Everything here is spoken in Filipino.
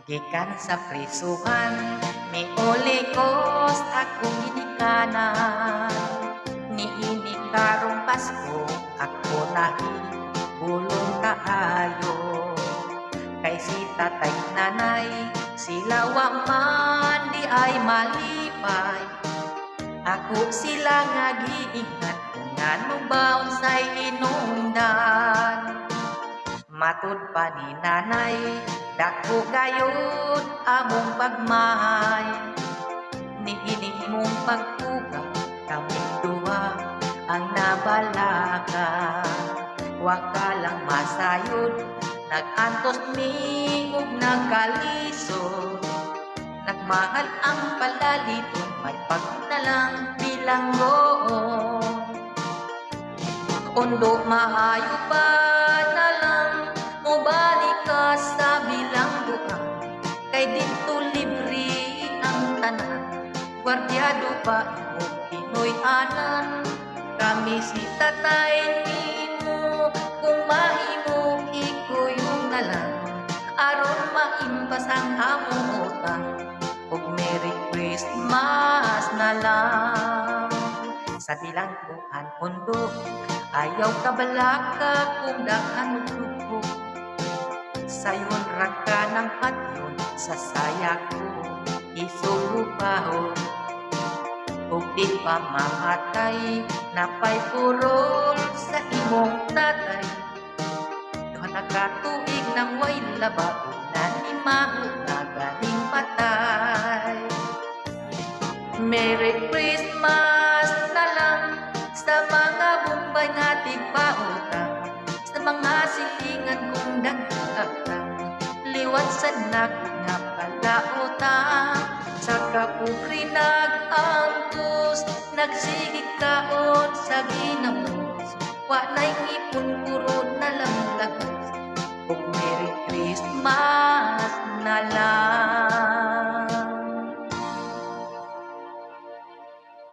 Gikan sa prisuhan, miuli kos akong ginikanan. Niini karong Pasko, ako nahibulong kaayo. Kay si tatay nanay, sila wa man di ay malipay. Ako sila nga giingat, kungan mo baon sa'y inungdan. Matud pa ni nanay, dako gayud among pagmay. Niini mong pagtuga, kaming duha ang nabalaka. Wa ka lang masayod, nagantos mi ug nagkalisod. Nagmahal ang palaliton, may pagnalang bilanggoon. Undo maayo pa na lang, mubalik ka sa bilangguan. Kay dito libre ang tanan, gwardyado pa mo Pinoy anan. Kami si tatay nimo, kung mahimo ikuyo na lang, aron maimbas ang among utang, ug Merry Christmas na lang. Sa bilangguan undo, ayaw kabalaka kung daghan grupo. Sayon ra ka ng patyon, sa saya ko isugupahon. Ug di pa mamatay, napay purol sa imong tatay. Duha na ka tuig nang way labaw, na ni mao na galing patay. Merry Christmas na lang sa mga bumbay nga tigpautang, sa mga silingan kong dagkakang, liwat sa nak nga palautang. Sa kapupri nag-angkos, nagsigig kaon sa ginamos, wa na'y ipon puro